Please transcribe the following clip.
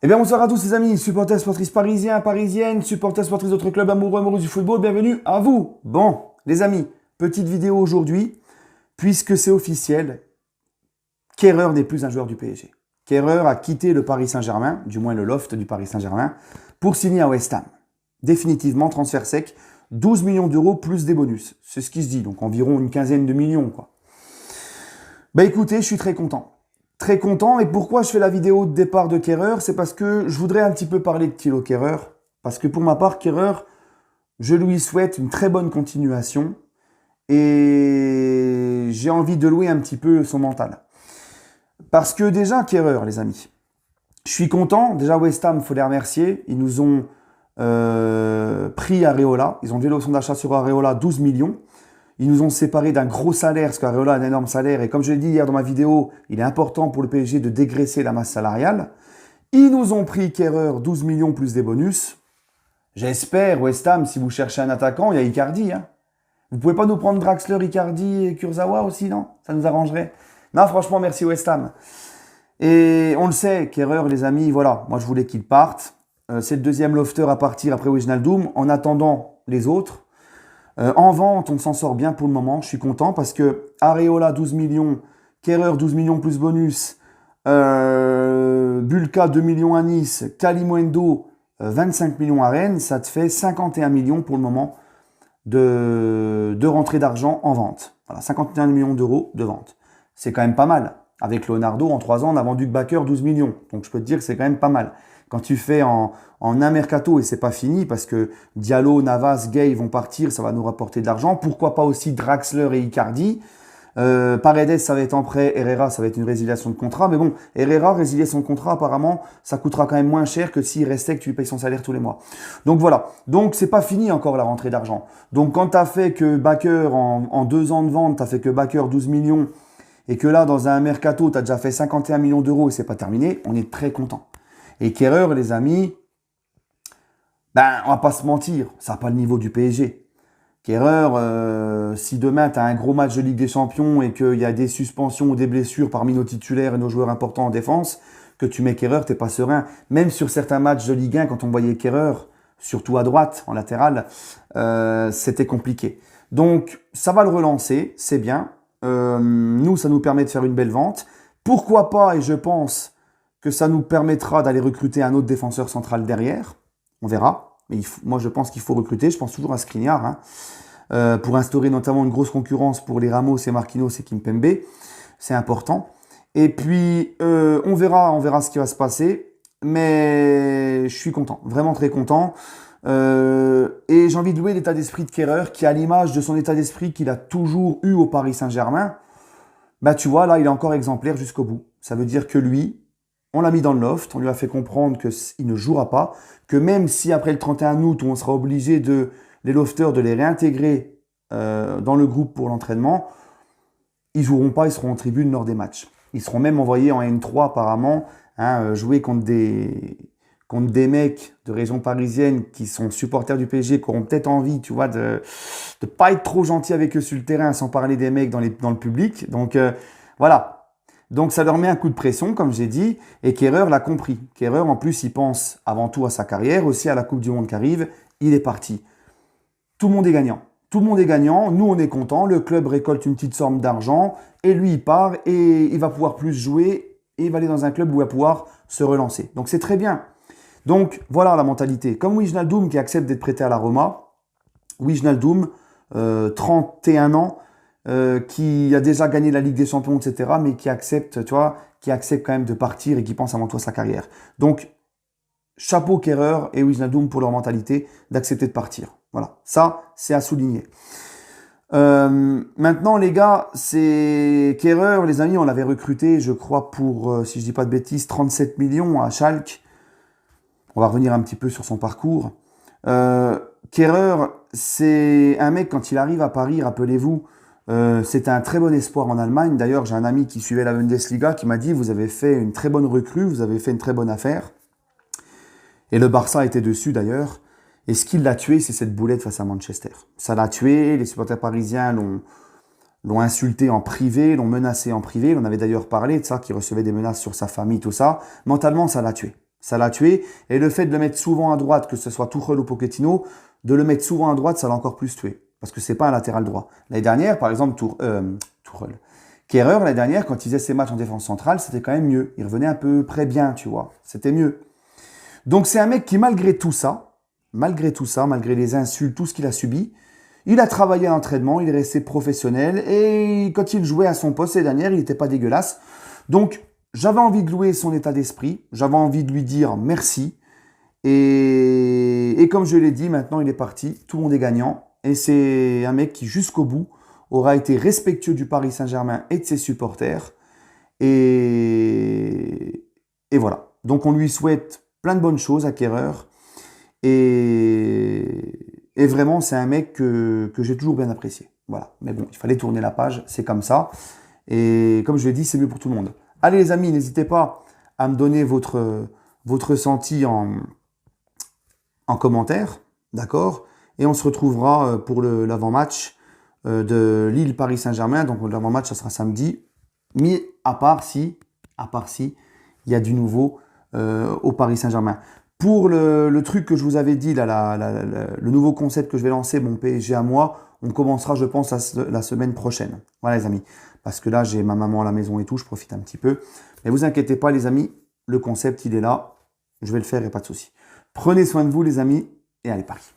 Eh bien, bonsoir à tous les amis, supporters sportifs parisiens, parisiennes, supporters sportifs d'autres clubs amoureux du football, bienvenue à vous. Bon, les amis, petite vidéo aujourd'hui, puisque c'est officiel, Kehrer n'est plus un joueur du PSG. Kehrer a quitté le Paris Saint-Germain, du moins le loft du Paris Saint-Germain, pour signer à West Ham. Définitivement, transfert sec, 12 millions d'euros plus des bonus. C'est ce qui se dit, donc environ une quinzaine de millions, quoi. Bah écoutez, je suis très content. Très content. Et pourquoi je fais la vidéo de départ de Kehrer? C'est parce que je voudrais un petit peu parler de Thilo Kehrer. Parce que pour ma part, Kehrer, je lui souhaite une très bonne continuation. Et j'ai envie de louer un petit peu son mental. Parce que déjà, Kehrer, les amis, je suis content. Déjà, West Ham, il faut les remercier. Ils nous ont pris Areola. Ils ont levé l'option d'achat sur Areola 12 millions. Ils nous ont séparés d'un gros salaire, parce qu'Areola a un énorme salaire. Et comme je l'ai dit hier dans ma vidéo, il est important pour le PSG de dégraisser la masse salariale. Ils nous ont pris Kehrer 12 millions plus des bonus. J'espère, West Ham, si vous cherchez un attaquant, il y a Icardi. Hein. Vous pouvez pas nous prendre Draxler, Icardi et Kurzawa aussi, non? Ça nous arrangerait. Non, franchement, merci West Ham. Et on le sait, Kehrer, les amis, voilà. Moi, je voulais qu'il parte. C'est le deuxième lofter à partir après Wijnaldum. En attendant les autres. En vente, on s'en sort bien pour le moment. Je suis content parce que Areola 12 millions, Kehrer 12 millions plus bonus, Bulka 2 millions à Nice, Kalimundo 25 millions à Rennes, ça te fait 51 millions pour le moment de rentrée d'argent en vente. Voilà, 51 millions d'euros de vente. C'est quand même pas mal. Avec Leonardo, en 3 ans, on a vendu que Bakker 12 millions. Donc je peux te dire que c'est quand même pas mal. Quand tu fais en un mercato, et c'est pas fini, parce que Diallo, Navas, Gay vont partir, ça va nous rapporter de l'argent. Pourquoi pas aussi Draxler et Icardi? Paredes, ça va être en prêt. Herrera, ça va être une résiliation de contrat. Mais bon, Herrera, résilier son contrat, apparemment, ça coûtera quand même moins cher que s'il restait que tu lui payes son salaire tous les mois. Donc voilà. Donc c'est pas fini encore la rentrée d'argent. Donc quand tu as fait que Bakker, en 2 ans de vente, tu as fait que Bakker 12 millions, et que là, dans un mercato, tu as déjà fait 51 millions d'euros et c'est pas terminé, on est très content. Et Kehrer, les amis, ben, on va pas se mentir, ça n'a pas le niveau du PSG. Kehrer, si demain tu as un gros match de Ligue des Champions et qu'il y a des suspensions ou des blessures parmi nos titulaires et nos joueurs importants en défense, que tu mets Kehrer, t'es pas serein. Même sur certains matchs de Ligue 1, quand on voyait Kehrer, surtout à droite, en latéral, c'était compliqué. Donc, ça va le relancer, c'est bien. Nous, ça nous permet de faire une belle vente. Pourquoi pas, et je pense que ça nous permettra d'aller recruter un autre défenseur central derrière. On verra. Mais moi, je pense qu'il faut recruter. Je pense toujours à Skriniar, hein, pour instaurer notamment une grosse concurrence pour les Ramos et Marquinhos et Kimpembe. C'est important. Et puis, on verra ce qui va se passer. Mais je suis content, vraiment très content. Et j'ai envie de louer l'état d'esprit de Kehrer, qui a l'image de son état d'esprit qu'il a toujours eu au Paris Saint-Germain. Bah, tu vois, là, il est encore exemplaire jusqu'au bout. Ça veut dire que lui, on l'a mis dans le loft, on lui a fait comprendre qu'il ne jouera pas, que même si après le 31 août, on sera obligé les lofters de les réintégrer dans le groupe pour l'entraînement, ils joueront pas, ils seront en tribune lors des matchs. Ils seront même envoyés en N3 apparemment, hein, jouer contre des mecs de région parisienne qui sont supporters du PSG, qui auront peut-être envie, tu vois, de pas être trop gentils avec eux sur le terrain, sans parler des mecs dans le public. Donc voilà. Donc ça leur met un coup de pression, comme j'ai dit, et Kehrer l'a compris. Kehrer, en plus, il pense avant tout à sa carrière, aussi à la Coupe du Monde qui arrive. Il est parti. Tout le monde est gagnant. Tout le monde est gagnant. Nous, on est content. Le club récolte une petite somme d'argent, et lui, il part, et il va pouvoir plus jouer, et il va aller dans un club où il va pouvoir se relancer. Donc c'est très bien. Donc voilà la mentalité. Comme Wijnaldum qui accepte d'être prêté à la Roma. Wijnaldum, 31 ans, qui a déjà gagné la Ligue des Champions, etc., mais qui accepte, tu vois, qui accepte quand même de partir et qui pense avant tout à sa carrière. Donc, chapeau Kehrer et Wijnaldum pour leur mentalité d'accepter de partir. Voilà, ça, c'est à souligner. Maintenant, les gars, c'est Kehrer, les amis, on l'avait recruté, je crois, pour, si je dis pas de bêtises, 37 millions à Schalke. On va revenir un petit peu sur son parcours. Kehrer, c'est un mec, quand il arrive à Paris, rappelez-vous, c'est un très bon espoir en Allemagne. D'ailleurs, j'ai un ami qui suivait la Bundesliga qui m'a dit « Vous avez fait une très bonne recrue, vous avez fait une très bonne affaire. » Et le Barça était dessus d'ailleurs. Et ce qui l'a tué, c'est cette boulette face à Manchester. Ça l'a tué, les supporters parisiens l'ont insulté en privé, l'ont menacé en privé. On avait d'ailleurs parlé de ça, qu'il recevait des menaces sur sa famille, tout ça. Mentalement, ça l'a tué. Ça l'a tué. Et le fait de le mettre souvent à droite, que ce soit Tuchel ou Pochettino, de le mettre souvent à droite, ça l'a encore plus tué. Parce que c'est pas un latéral droit. L'année dernière, par exemple, Tuchel. Kehrer, l'année dernière, quand il faisait ses matchs en défense centrale, c'était quand même mieux. Il revenait à peu près bien, tu vois. C'était mieux. Donc c'est un mec qui, malgré tout ça, malgré les insultes, tout ce qu'il a subi, il a travaillé à l'entraînement, il est resté professionnel et quand il jouait à son poste l'année dernière, il n'était pas dégueulasse. Donc j'avais envie de louer son état d'esprit, j'avais envie de lui dire merci. Et comme je l'ai dit, maintenant il est parti, tout le monde est gagnant. Et c'est un mec qui, jusqu'au bout, aura été respectueux du Paris Saint-Germain et de ses supporters. Et voilà. Donc on lui souhaite plein de bonnes choses à Kehrer. Et vraiment, c'est un mec que j'ai toujours bien apprécié. Voilà. Mais bon, il fallait tourner la page, c'est comme ça. Et comme je l'ai dit, c'est mieux pour tout le monde. Allez les amis, n'hésitez pas à me donner votre ressenti en commentaire. D'accord? Et on se retrouvera pour l'avant-match de Lille-Paris Saint-Germain. Donc l'avant-match, ça sera samedi. Mais à part si, il y a du nouveau au Paris Saint-Germain. Pour le truc que je vous avais dit, là, le nouveau concept que je vais lancer, mon PSG à moi, on commencera, je pense, la semaine prochaine. Voilà les amis. Parce que là, j'ai ma maman à la maison et tout, je profite un petit peu. Mais vous inquiétez pas les amis, le concept, il est là. Je vais le faire et pas de souci. Prenez soin de vous les amis et allez Paris.